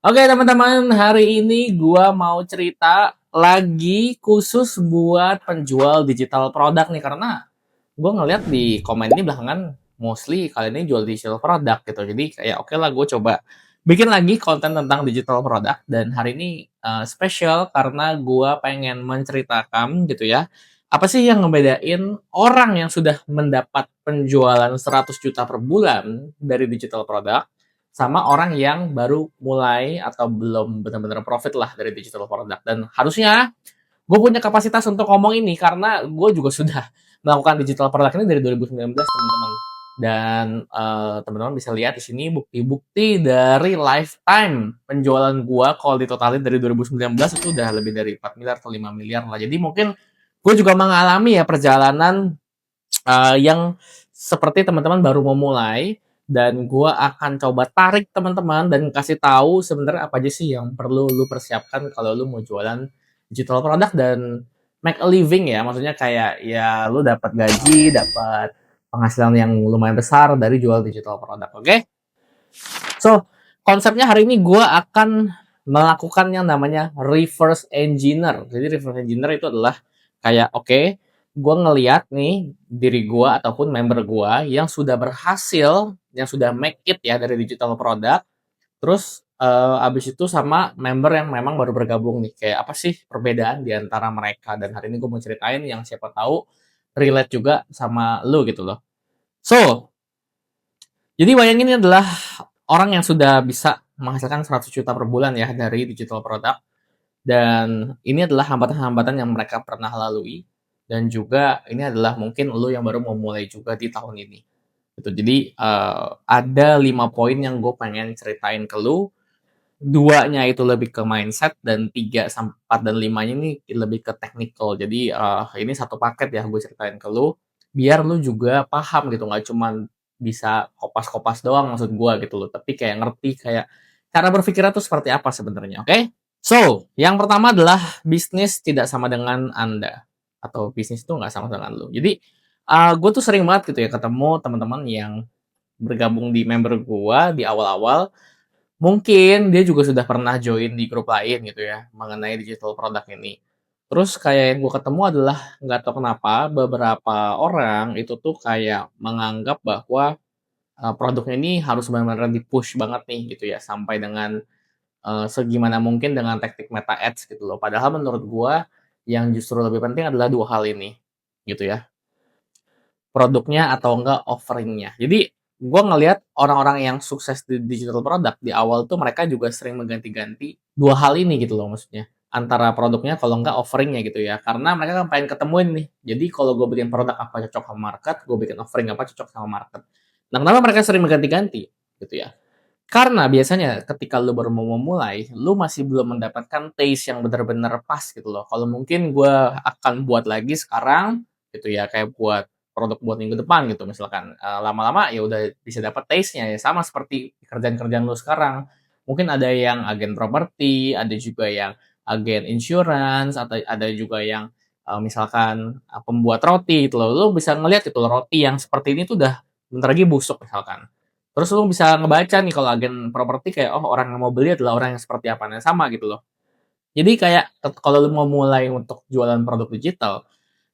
Oke teman-teman, hari ini gua mau cerita lagi khusus buat penjual digital produk nih karena gua ngeliat di komen ini belakangan mostly kali ini jual digital produk gitu. Jadi kayak oke lah gue coba bikin lagi konten tentang digital produk dan hari ini spesial karena gua pengen menceritakan gitu ya. Apa sih yang ngebedain orang yang sudah mendapat penjualan 100 juta per bulan dari digital produk sama orang yang baru mulai atau belum benar-benar profit lah dari digital product. Dan harusnya gue punya kapasitas untuk ngomong ini karena gue juga sudah melakukan digital product ini dari 2019 teman-teman. Dan teman-teman bisa lihat di sini bukti-bukti dari lifetime penjualan gue kalau ditotalin dari 2019 itu udah lebih dari 4 miliar atau 5 miliar lah. Jadi mungkin gue juga mengalami ya perjalanan yang seperti teman-teman baru mau mulai dan gue akan coba tarik teman-teman dan kasih tahu sebenarnya apa aja sih yang perlu lu persiapkan kalau lu mau jualan digital product dan make a living ya, maksudnya kayak ya lu dapat gaji, dapat penghasilan yang lumayan besar dari jual digital product. Oke? Okay? So, konsepnya hari ini gue akan melakukan yang namanya reverse engineer. Jadi reverse engineer itu adalah kayak oke, okay, gue ngeliat nih diri gue ataupun member gue yang sudah berhasil, yang sudah make it ya dari digital product, terus abis itu sama member yang memang baru bergabung nih, kayak apa sih perbedaan di antara mereka. Dan hari ini gue mau ceritain yang siapa tahu relate juga sama lu gitu loh. So, jadi bayangin ini adalah orang yang sudah bisa menghasilkan 100 juta per bulan ya dari digital product, dan ini adalah hambatan-hambatan yang mereka pernah lalui, dan juga ini adalah mungkin lu yang baru mau mulai juga di tahun ini gitu. Jadi ada 5 poin yang gue pengen ceritain ke lu. Duanya itu lebih ke mindset dan 3 sampai 4 dan 5-nya ini lebih ke technical. Jadi ini satu paket ya gue ceritain ke lu biar lu juga paham gitu, nggak cuman bisa kopas-kopas doang maksud gue gitu loh, tapi kayak ngerti kayak cara berpikirnya tuh seperti apa sebenarnya. Oke? Okay? So, yang pertama adalah bisnis tidak sama dengan Anda atau bisnis itu nggak sama dengan lu. Jadi gue tuh sering banget gitu ya ketemu teman-teman yang bergabung di member gue di awal-awal. Mungkin dia juga sudah pernah join di grup lain gitu ya, mengenai digital product ini. Terus kayak yang gue ketemu adalah nggak tahu kenapa beberapa orang itu tuh kayak menganggap bahwa produknya ini harus benar-benar di-push banget nih gitu ya, sampai dengan segimana mungkin dengan teknik Meta Ads gitu loh. Padahal menurut gue yang justru lebih penting adalah dua hal ini gitu ya, produknya atau enggak offering-nya. Jadi gue ngelihat orang-orang yang sukses di digital product di awal tuh mereka juga sering mengganti-ganti dua hal ini gitu loh, maksudnya antara produknya kalau enggak offeringnya gitu ya, karena mereka kan pengen ketemuin nih. Jadi kalau gue bikin produk apa cocok sama market, gue bikin offering apa cocok sama market. Nah, kenapa mereka sering mengganti-ganti gitu ya, karena biasanya ketika lu baru mau memulai, lu masih belum mendapatkan taste yang benar-benar pas gitu loh. Kalau mungkin gue akan buat lagi sekarang gitu ya, kayak buat produk buat minggu depan gitu misalkan, lama-lama ya udah bisa dapat taste-nya ya, sama seperti kerjaan-kerjaan lu sekarang. Mungkin ada yang agen properti, ada juga yang agen insurance, atau ada juga yang misalkan pembuat roti gitu loh. Lu bisa ngelihat gitu loh, roti yang seperti ini tuh udah bentar lagi busuk misalkan. Terus lu bisa ngebaca nih kalau agen properti kayak, oh orang yang mau beli adalah orang yang seperti apa, nah sama gitu loh. Jadi kayak kalau lu mau mulai untuk jualan produk digital,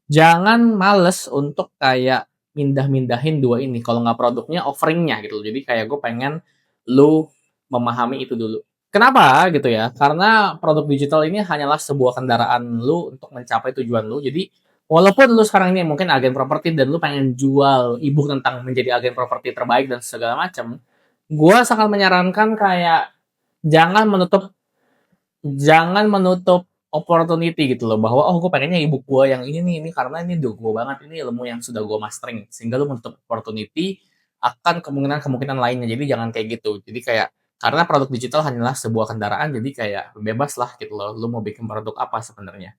jangan males untuk kayak mindah-mindahin dua ini, kalau nggak produknya, offering-nya gitu loh. Jadi kayak gue pengen lu memahami itu dulu. Kenapa gitu ya? Karena produk digital ini hanyalah sebuah kendaraan lu untuk mencapai tujuan lu. Jadi walaupun lu sekarang ini mungkin agen properti dan lu pengen jual ebook tentang menjadi agen properti terbaik dan segala macam, gue sangat menyarankan kayak jangan menutup jangan menutup opportunity gitu loh, bahwa oh gue pengennya ebook gue yang ini nih, ini karena ini udah gue banget, ini ilmu yang sudah gue mastering, sehingga lu menutup opportunity akan kemungkinan-kemungkinan lainnya. Jadi jangan kayak gitu. Jadi kayak karena produk digital hanyalah sebuah kendaraan, jadi kayak bebas lah gitu loh, lu mau bikin produk apa sebenarnya.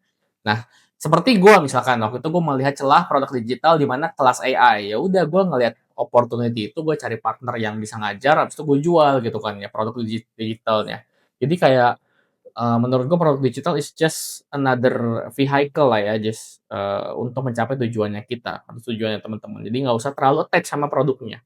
Nah, seperti gue misalkan waktu itu gue melihat celah produk digital di mana kelas AI, ya udah gue ngelihat opportunity itu, gue cari partner yang bisa ngajar, habis itu gue jual gitu kan ya produk digitalnya. Jadi kayak menurut gue produk digital is just another vehicle lah ya, just untuk mencapai tujuannya kita atau tujuannya teman-teman. Jadi nggak usah terlalu attach sama produknya.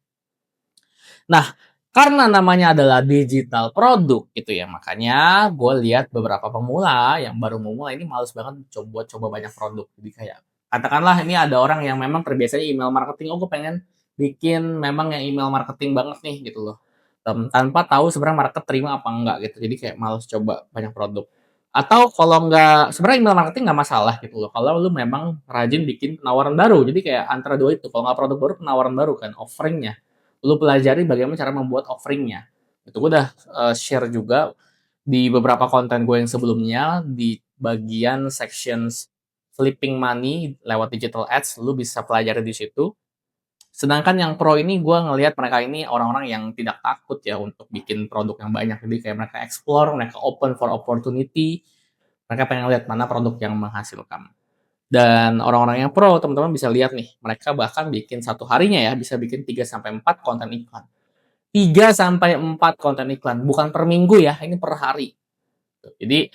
Nah, Karena namanya adalah digital produk gitu ya, makanya gue lihat beberapa pemula yang baru memulai ini males banget coba banyak produk. Jadi kayak katakanlah ini ada orang yang memang terbiasa email marketing, oh gue pengen bikin memang yang email marketing banget nih gitu loh. Tanpa tahu sebenarnya market terima apa enggak gitu. Jadi kayak males coba banyak produk. Atau kalau enggak, sebenarnya email marketing nggak masalah gitu loh. Kalau lu memang rajin bikin penawaran baru. Jadi kayak antara dua itu. Kalau nggak produk baru, penawaran baru kan, offeringnya. Lu pelajari bagaimana cara membuat offeringnya. Itu gue udah share juga di beberapa konten gue yang sebelumnya di bagian sections flipping money lewat digital ads, lu bisa pelajari di situ. Sedangkan yang pro ini gue ngelihat mereka ini orang-orang yang tidak takut ya untuk bikin produk yang banyak. Jadi kayak mereka explore, mereka open for opportunity, mereka pengen lihat mana produk yang menghasilkan. Dan orang-orang yang pro, teman-teman bisa lihat nih, mereka bahkan bikin satu harinya ya, bisa bikin 3 sampai 4 konten iklan. 3 sampai 4 konten iklan, bukan per minggu ya, ini per hari. Jadi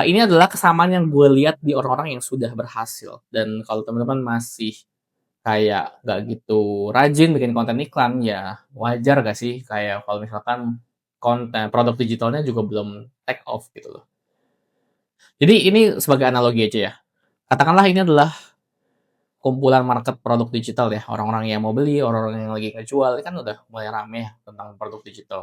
ini adalah kesamaan yang gue lihat di orang-orang yang sudah berhasil. Dan kalau teman-teman masih kayak nggak gitu rajin bikin konten iklan, ya wajar gak sih kayak kalau misalkan konten produk digitalnya juga belum take off gitu loh. Jadi ini sebagai analogi aja ya. Katakanlah ini adalah kumpulan market produk digital ya, orang-orang yang mau beli, orang-orang yang lagi ngejual, ini kan udah mulai rame ya tentang produk digital.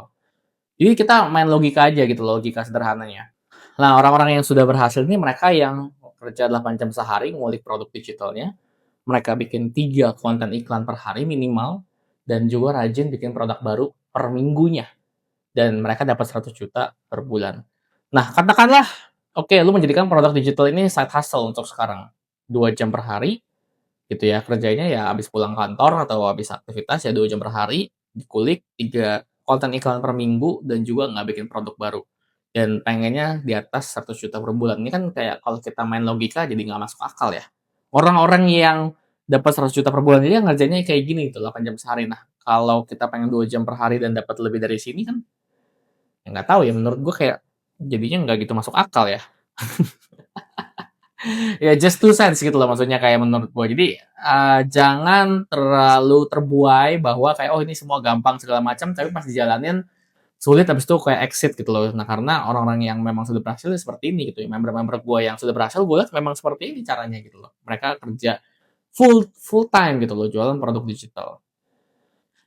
Jadi kita main logika aja gitu, logika sederhananya. Nah, orang-orang yang sudah berhasil ini mereka yang kerja 8 jam sehari ngulik produk digitalnya, mereka bikin 3 konten iklan per hari minimal, dan juga rajin bikin produk baru per minggunya. Dan mereka dapat 100 juta per bulan. Nah, katakanlah, oke, lu menjadikan produk digital ini side hustle untuk sekarang. 2 jam per hari, gitu ya, kerjanya ya habis pulang kantor atau habis aktivitas ya 2 jam per hari, dikulik 3 konten iklan per minggu dan juga nggak bikin produk baru. Dan pengennya di atas 100 juta per bulan. Ini kan kayak kalau kita main logika jadi nggak masuk akal ya. Orang-orang yang dapat 100 juta per bulan aja ngerjainnya kayak gini tuh 8 jam sehari. Nah, kalau kita pengen 2 jam per hari dan dapat lebih dari sini kan, ya nggak tahu ya, menurut gue kayak jadinya nggak gitu masuk akal ya. Ya just two cents gitu loh maksudnya kayak menurut gue. Jadi jangan terlalu terbuai bahwa kayak oh ini semua gampang segala macam tapi pas dijalanin sulit habis itu kayak exit gitu loh. Nah, karena orang-orang yang memang sudah berhasil ya seperti ini gitu ya. Member-member gue yang sudah berhasil gue lihat memang seperti ini caranya gitu loh. Mereka kerja full full time gitu loh jualan produk digital.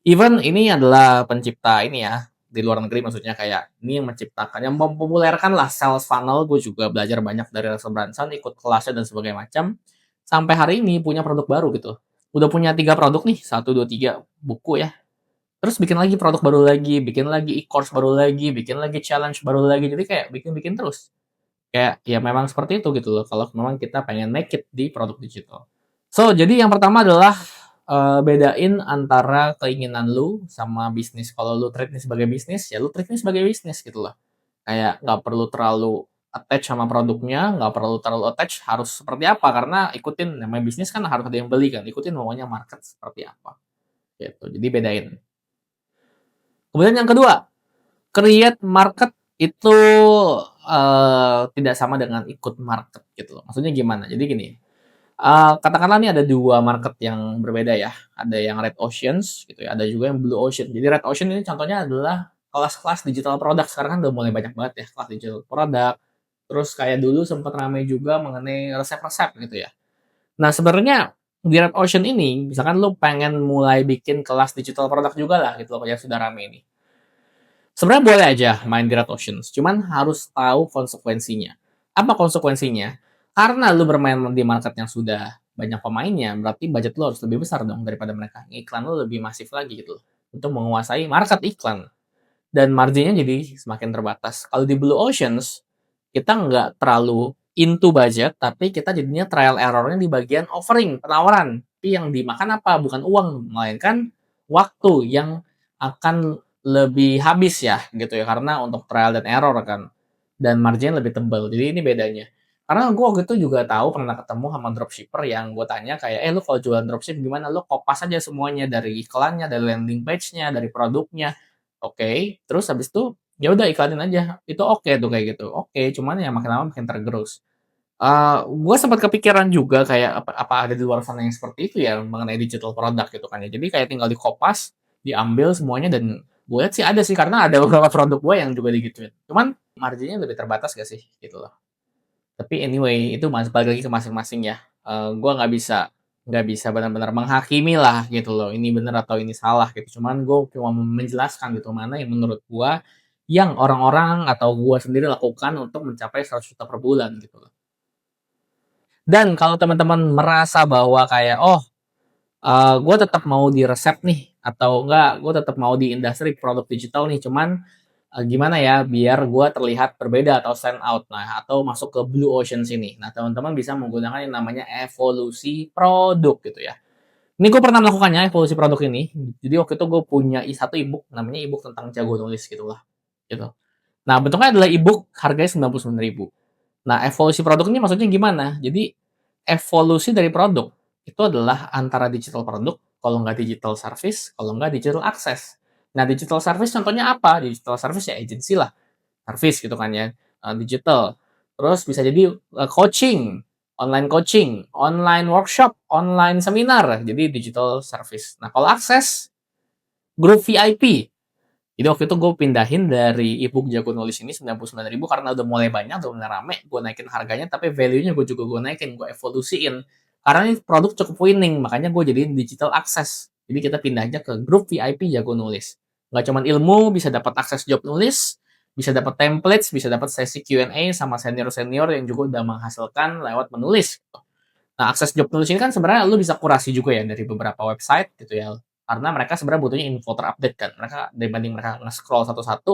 Even ini adalah pencipta ini ya, di luar negeri maksudnya kayak ini yang menciptakan, yang mempopulerkan lah sales funnel, gue juga belajar banyak dari Russell Brunson, ikut kelasnya dan sebagainya macam. Sampai hari ini punya produk baru gitu. Udah punya 3 produk nih, satu 2 3 buku ya. Terus bikin lagi produk baru lagi, bikin lagi e-course baru lagi, bikin lagi challenge baru lagi. Jadi kayak bikin-bikin terus. Kayak ya memang seperti itu gitu loh kalau memang kita pengen make it di produk digital. So, jadi yang pertama adalah bedain antara keinginan lu sama bisnis. Kalau lu treat ini sebagai bisnis, ya lu treat ini sebagai bisnis gitu loh. Kayak nggak perlu terlalu attach sama produknya, nggak perlu terlalu attach harus seperti apa, karena ikutin namanya bisnis kan harus ada yang beli kan, ikutin maunya market seperti apa, gitu. Jadi bedain. Kemudian yang kedua, create market itu tidak sama dengan ikut market gitu loh. Maksudnya gimana? Jadi gini, katakanlah nih ada 2 market yang berbeda ya, ada yang red oceans gitu ya, ada juga yang blue ocean. Jadi red ocean ini contohnya adalah kelas-kelas digital product, sekarang kan udah mulai banyak banget ya kelas digital product, terus kayak dulu sempat ramai juga mengenai resep-resep gitu ya. Nah sebenarnya di red ocean ini, misalkan lu pengen mulai bikin kelas digital product juga lah gitu loh yang sudah rame ini. Sebenarnya boleh aja main di red oceans, cuman harus tahu konsekuensinya. Apa konsekuensinya? Karena lu bermain di market yang sudah banyak pemainnya, berarti budget lu harus lebih besar dong daripada mereka. Iklan lu lebih masif lagi gitu untuk menguasai market iklan. Dan marginnya jadi semakin terbatas. Kalau di Blue Oceans, kita nggak terlalu into budget, tapi kita jadinya trial errornya di bagian offering, penawaran. Tapi yang dimakan apa? Bukan uang, melainkan waktu yang akan lebih habis ya, gitu ya. Karena untuk trial dan error kan. Dan marginnya lebih tebal. Jadi ini bedanya. Karena gue waktu itu juga tahu pernah ketemu sama dropshipper yang gue tanya kayak, lu kalau jualan dropship gimana? Lu kopas aja semuanya dari iklannya, dari landing page-nya, dari produknya. Oke, terus habis itu ya udah iklanin aja. Itu oke tuh kayak gitu. Oke, cuman ya makin lama makin tergerus. Gue sempat kepikiran juga kayak apa ada di luar sana yang seperti itu ya mengenai digital product gitu kan ya. Jadi kayak tinggal dikopas, diambil semuanya dan Gue lihat sih ada sih, karena ada beberapa produk gue yang juga digituin. Cuman marginnya lebih terbatas gak sih gitu loh. Tapi anyway, itu balik lagi ke masing-masing ya. Gue nggak bisa benar-benar menghakimi lah gitu loh. Ini benar atau ini salah gitu. Cuman gue cuma menjelaskan gitu mana yang menurut gue yang orang-orang atau gue sendiri lakukan untuk mencapai 100 juta per bulan gitu loh. Dan kalau teman-teman merasa bahwa kayak gue tetap mau di resep nih atau enggak, gue tetap mau di industri produk digital nih, cuman gimana ya biar gue terlihat berbeda atau stand out, nah atau masuk ke blue ocean sini. Nah teman-teman bisa menggunakan yang namanya evolusi produk gitu ya. Ini gue pernah melakukannya evolusi produk ini. Jadi waktu itu gue punya satu ebook, namanya ebook tentang jago nulis gitu lah. Gitu. Nah bentuknya adalah ebook, harganya 99.000. Nah evolusi produk ini maksudnya gimana? Jadi evolusi dari produk itu adalah antara digital produk, kalau nggak digital service, kalau nggak digital access. Nah, digital service contohnya apa? Digital service ya agency lah, service gitu kan ya, digital. Terus bisa jadi coaching, online workshop, online seminar, jadi digital service. Nah, kalau akses, grup VIP. Jadi waktu itu gue pindahin dari ebook jago nulis ini 99.000 karena udah mulai banyak, udah mulai rame, gue naikin harganya, tapi value-nya gue naikin, gue evolusiin. Karena ini produk cukup winning, makanya gue jadiin digital access. Jadi kita pindah aja ke grup VIP jago nulis. Nggak cuma ilmu, bisa dapat akses job nulis, bisa dapat templates, bisa dapat sesi Q&A sama senior-senior yang juga udah menghasilkan lewat menulis. Nah, akses job nulis ini kan sebenarnya lu bisa kurasi juga ya dari beberapa website gitu ya. Karena mereka sebenarnya butuhnya info terupdate kan. Mereka dibanding mereka nge-scroll satu-satu,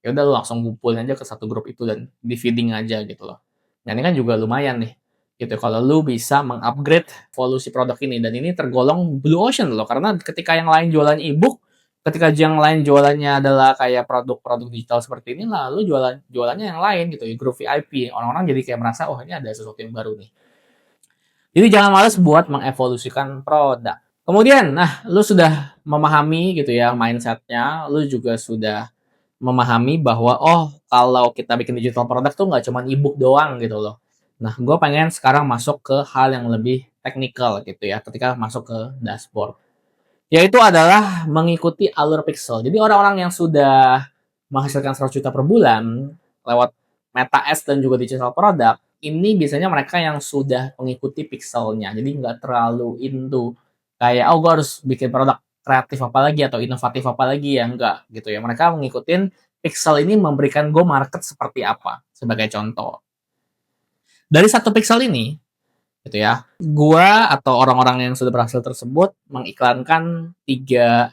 ya udah lu langsung ngumpulin aja ke satu grup itu dan di feeding aja gitu loh. Nah, ini kan juga lumayan nih. Gitu kalau lu bisa mengupgrade evolusi produk ini dan ini tergolong blue ocean loh karena ketika yang lain jualan ebook, ketika yang lain jualannya adalah kayak produk-produk digital seperti ini, lalu jualannya yang lain gitu ya, grup VIP. Orang-orang jadi kayak merasa, oh ini ada sesuatu yang baru nih. Jadi jangan males buat mengevolusikan produk. Kemudian, nah, lu sudah memahami gitu ya mindsetnya, lu juga sudah memahami bahwa kalau kita bikin digital produk tuh nggak cuma ebook doang gitu loh. Nah, gue pengen sekarang masuk ke hal yang lebih teknikal gitu ya, ketika masuk ke dashboard. Yaitu adalah mengikuti alur pixel. Jadi orang-orang yang sudah menghasilkan 100 juta per bulan lewat Meta Ads dan juga digital product, ini biasanya mereka yang sudah mengikuti pixelnya. Jadi nggak terlalu into kayak, gue harus bikin produk kreatif apa lagi atau inovatif apa lagi ya. Enggak gitu ya. Mereka mengikuti pixel ini memberikan go market seperti apa. Sebagai contoh. Dari satu pixel ini, gitu ya. Gua atau orang-orang yang sudah berhasil tersebut mengiklankan tiga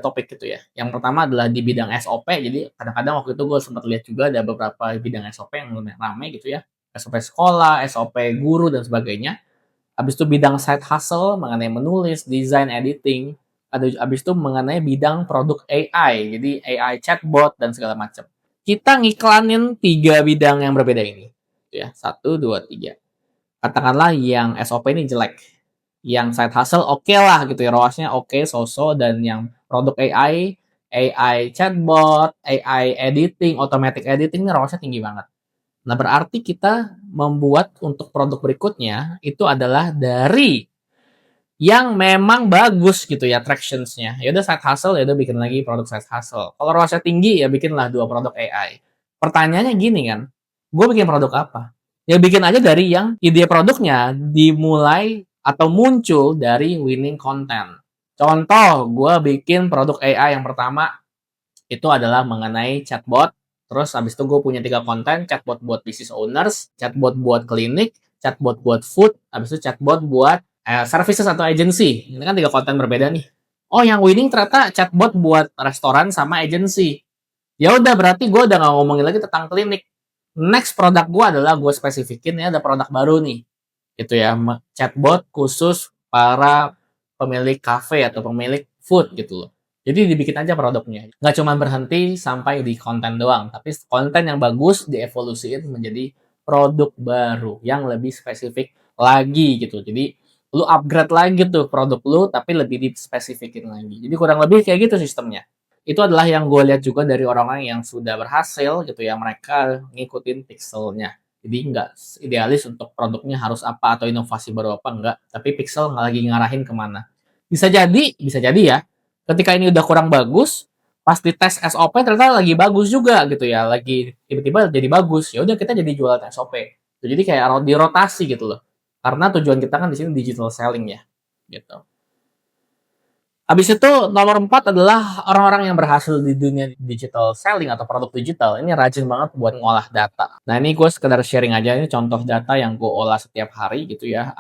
topik gitu ya. Yang pertama adalah di bidang SOP. Jadi kadang-kadang waktu itu gue sempat lihat juga ada beberapa bidang SOP yang lumayan rame gitu ya. SOP sekolah, SOP guru dan sebagainya. Habis itu bidang side hustle mengenai menulis, desain, editing. Ada habis itu mengenai bidang produk AI. Jadi AI chatbot dan segala macam. Kita ngiklanin tiga bidang yang berbeda ini. Ya, 1, 2, 3. Katakanlah yang SOP ini jelek, yang side hustle oke lah gitu ya, ROAS-nya oke, so-so, dan yang produk AI chatbot, AI editing, automatic editing ini ROAS-nya tinggi banget. Nah, berarti kita membuat untuk produk berikutnya itu adalah dari yang memang bagus gitu ya tractions-nya. Ya udah side hustle, ya udah bikin lagi produk side hustle. Kalau ROAS-nya tinggi ya bikinlah 2 produk AI. Pertanyaannya gini kan, gue bikin produk apa? Ya bikin aja dari yang ide produknya dimulai atau muncul dari winning content. Contoh, gue bikin produk AI yang pertama itu adalah mengenai chatbot. Terus habis itu gue punya 3 konten, chatbot buat business owners, chatbot buat klinik, chatbot buat food, habis itu chatbot buat services atau agency. Ini kan 3 konten berbeda nih. Oh, yang winning ternyata chatbot buat restoran sama agency. Ya udah berarti gue udah gak ngomongin lagi tentang klinik. Next produk gue adalah gue spesifikin ya ada produk baru nih. Gitu ya, chatbot khusus para pemilik cafe atau pemilik food gitu loh. Jadi dibikin aja produknya. Nggak cuma berhenti sampai di konten doang, tapi konten yang bagus dievolusiin menjadi produk baru yang lebih spesifik lagi gitu. Jadi lu upgrade lagi tuh produk lu tapi lebih dispesifikin lagi. Jadi kurang lebih kayak gitu sistemnya. Itu adalah yang gue lihat juga dari orang-orang yang sudah berhasil gitu ya, mereka ngikutin pixelnya. Jadi nggak idealis untuk produknya harus apa atau inovasi baru apa, enggak. Tapi pixel nggak lagi ngarahin kemana. Bisa jadi ya, ketika ini udah kurang bagus, Pas dites SOP ternyata lagi bagus juga gitu ya, lagi tiba-tiba jadi bagus, ya udah kita jadi jualan SOP. Jadi kayak dirotasi gitu loh. Karena tujuan kita kan di sini digital selling ya, gitu. Habis itu nomor 4 adalah orang-orang yang berhasil di dunia digital selling atau produk digital. Ini rajin banget buat ngolah data. Nah ini gue sekedar sharing aja, ini contoh data yang gue olah setiap hari gitu ya.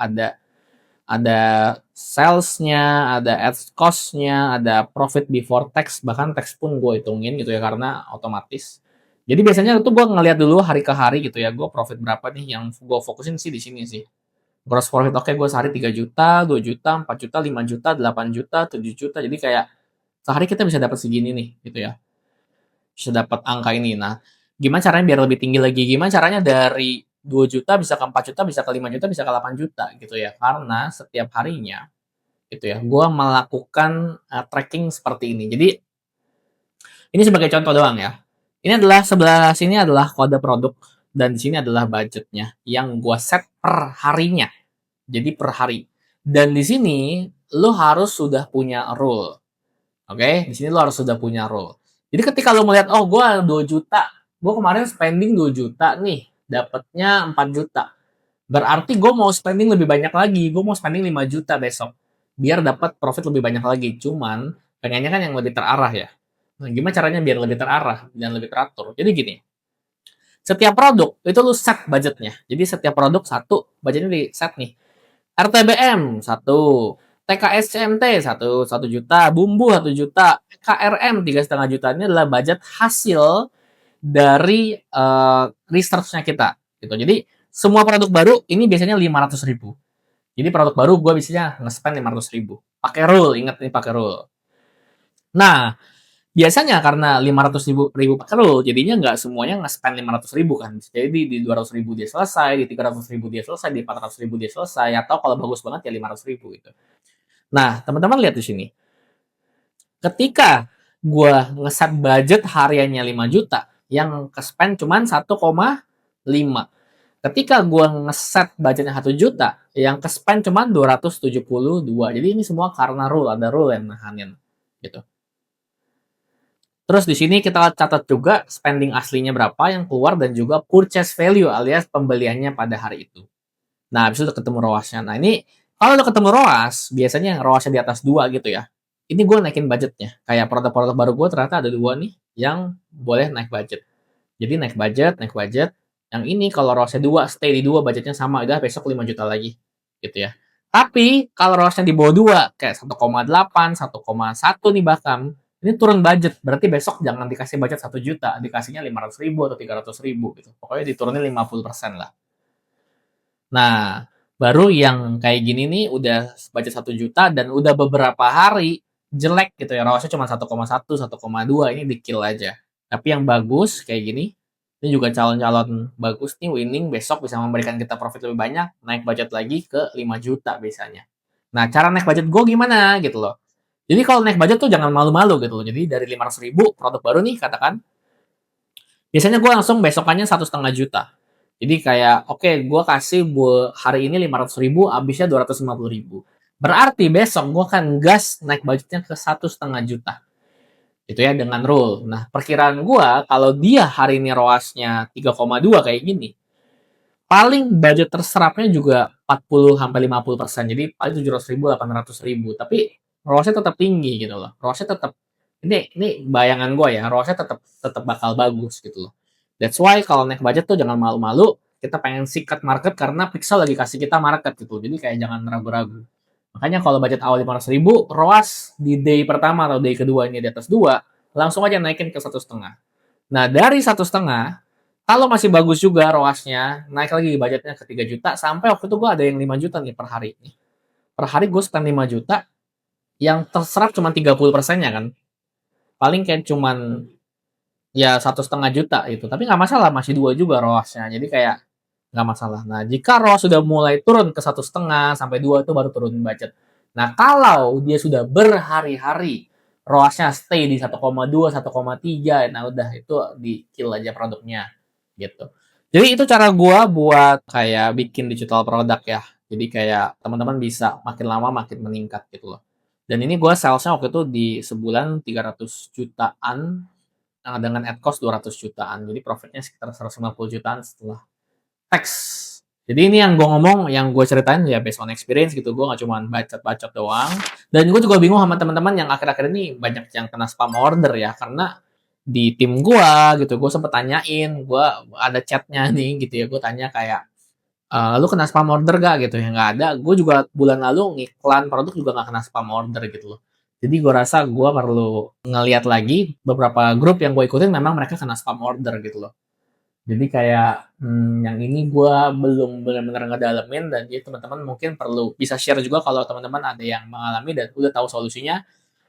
Ada salesnya, ada ads cost-nya, ada profit before tax, bahkan tax pun gue hitungin gitu ya karena otomatis. Jadi biasanya itu gue ngeliat dulu hari ke hari gitu ya, gue profit berapa nih yang gue fokusin sih di sini sih. Gross profit oke gue sehari 3 juta, 2 juta, 4 juta, 5 juta, 8 juta, 7 juta. Jadi kayak sehari kita bisa dapat segini nih gitu ya. Bisa dapat angka ini. Nah, gimana caranya biar lebih tinggi lagi? Gimana caranya dari 2 juta bisa ke 4 juta, bisa ke 5 juta, bisa ke 8 juta gitu ya. Karena setiap harinya gitu ya, gue melakukan tracking seperti ini. Jadi ini sebagai contoh doang ya. Ini adalah sebelah sini adalah kode produk dan di sini adalah budgetnya yang gue set per harinya. Jadi per hari. Dan di sini lo harus sudah punya rule. Oke, di sini lo harus sudah punya role. Jadi ketika lo melihat, oh gue 2 juta, gue kemarin spending 2 juta nih, dapatnya 4 juta. Berarti gue mau spending lebih banyak lagi, gue mau spending 5 juta besok. Biar dapat profit lebih banyak lagi. Cuman, pengennya kan yang lebih terarah ya. Nah, gimana caranya biar lebih terarah dan lebih teratur? Jadi gini, setiap produk itu lu set budgetnya. Jadi setiap produk satu, budgetnya di set nih. RTBM satu, TKSCMT satu juta, bumbu 1 juta, KRM 3,5 juta. Ini adalah budget hasil dari research-nya kita. Gitu. Jadi semua produk baru ini biasanya 500.000. Jadi produk baru gue biasanya nge-spend 500.000. Pakai rule, ingat nih pakai rule. Nah, biasanya karena 500.000 pakai rule, jadinya nggak semuanya nge-spend 500.000 kan. Jadi di 200.000 dia selesai, di 300.000 dia selesai, di 400.000 dia selesai, atau kalau bagus banget ya 500.000 gitu. Nah, teman-teman lihat di sini. Ketika gue nge-set budget hariannya 5 juta, yang ke-spend cuma 1,5. Ketika gue nge-set budgetnya 1 juta, yang ke-spend cuma 272. Jadi ini semua karena rule, ada rule yang nahanin. Gitu. Terus di sini kita catat juga spending aslinya berapa yang keluar dan juga purchase value alias pembeliannya pada hari itu. Nah, habis itu udah ketemu ROAS-nya. Nah, ini kalau udah ketemu ROAS, biasanya ROAS-nya di atas 2 gitu ya. Ini gue naikin budgetnya. Kayak produk-produk baru gue ternyata ada 2 nih yang boleh naik budget. Jadi naik budget, naik budget. Yang ini kalau ROAS-nya 2, stay di 2, budgetnya sama. Udah besok 5 juta lagi. Gitu ya. Tapi kalau ROAS-nya di bawah 2, kayak 1,8, 1,1 nih bahkan, ini turun budget. Berarti besok jangan dikasih budget 1 juta, dikasihnya 500.000 atau 300.000 gitu. Pokoknya diturunin 50% lah. Nah, baru yang kayak gini nih udah budget 1 juta dan udah beberapa hari jelek gitu ya. ROAS-nya cuma 1,1, 1,2, ini di kill aja. Tapi yang bagus kayak gini, ini juga calon-calon bagus nih winning besok bisa memberikan kita profit lebih banyak, naik budget lagi ke 5 juta biasanya. Nah, cara naik budget gue gimana gitu loh. Jadi kalau naik budget tuh jangan malu-malu gitu loh. Jadi dari 500.000 produk baru nih katakan, biasanya gue langsung besokannya 1,5 juta. Jadi kayak oke, gue kasih hari ini 500.000, habisnya 250.000. Berarti besok gue akan gas naik budgetnya ke 1,5 juta. Itu ya dengan rule. Nah, perkiraan gue kalau dia hari ini ROAS-nya 3,2 kayak gini, paling budget terserapnya juga 40 sampai 50%. Jadi paling 700.000, 800.000. Tapi ROAS-nya tetap tinggi gitu loh. ROAS-nya tetap ini bayangan gue ya, ROAS-nya tetap bakal bagus gitu loh. That's why kalau naik budget tuh jangan malu-malu. Kita pengen sikat market karena Pixel lagi kasih kita market gitu. Jadi kayak jangan ragu-ragu. Makanya kalau budget awal 500.000, ROAS di day pertama atau day kedua ini di atas 2, langsung aja naikin ke 1,5. Nah, dari 1,5, kalau masih bagus juga ROAS-nya, naik lagi budgetnya ke 3 juta, sampai waktu itu gue ada yang 5 juta nih per hari. Per hari gue spend 5 juta, yang terserap cuma 30%-nya kan. Paling kayak cuman ya 1,5 juta itu. Tapi nggak masalah, masih 2 juga ROAS-nya. Jadi kayak nggak masalah. Nah, jika ROAS sudah mulai turun ke 1,5 sampai 2 itu baru turun budget. Nah, kalau dia sudah berhari-hari ROAS-nya stay di 1,2, 1,3, nah udah itu di kill aja produknya gitu. Jadi itu cara gua buat kayak bikin digital produk ya. Jadi kayak teman-teman bisa makin lama makin meningkat gitu loh. Dan ini gue salesnya waktu itu di sebulan 300 jutaan dengan ad cost 200 jutaan. Jadi profitnya sekitar 150 jutaan setelah tax. Jadi ini yang gue ngomong, yang gue ceritain ya based on experience gitu. Gue gak cuma bacot-bacot doang. Dan gue juga bingung sama teman-teman yang akhir-akhir ini banyak yang kena spam order ya. Karena di tim gue gitu, gue sempet tanyain, gue ada chatnya nih gitu ya. Gue tanya kayak, lu kena spam order gak gitu ya? Nggak ada. Gue juga bulan lalu ngiklan produk juga nggak kena spam order gitu loh. Jadi gue rasa gue perlu ngeliat lagi beberapa grup yang gue ikutin memang mereka kena spam order gitu loh. Jadi kayak yang ini gue belum benar-benar ngedalamin dan ya teman-teman mungkin perlu bisa share juga kalau teman-teman ada yang mengalami dan udah tahu solusinya,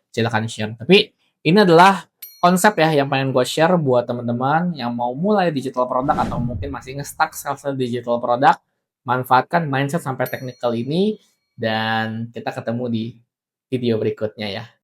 silakan share. Tapi ini adalah konsep ya yang pengen gue share buat teman-teman yang mau mulai digital product atau mungkin masih nge-stuck sales digital product. Manfaatkan mindset sampai technical ini dan kita ketemu di video berikutnya ya.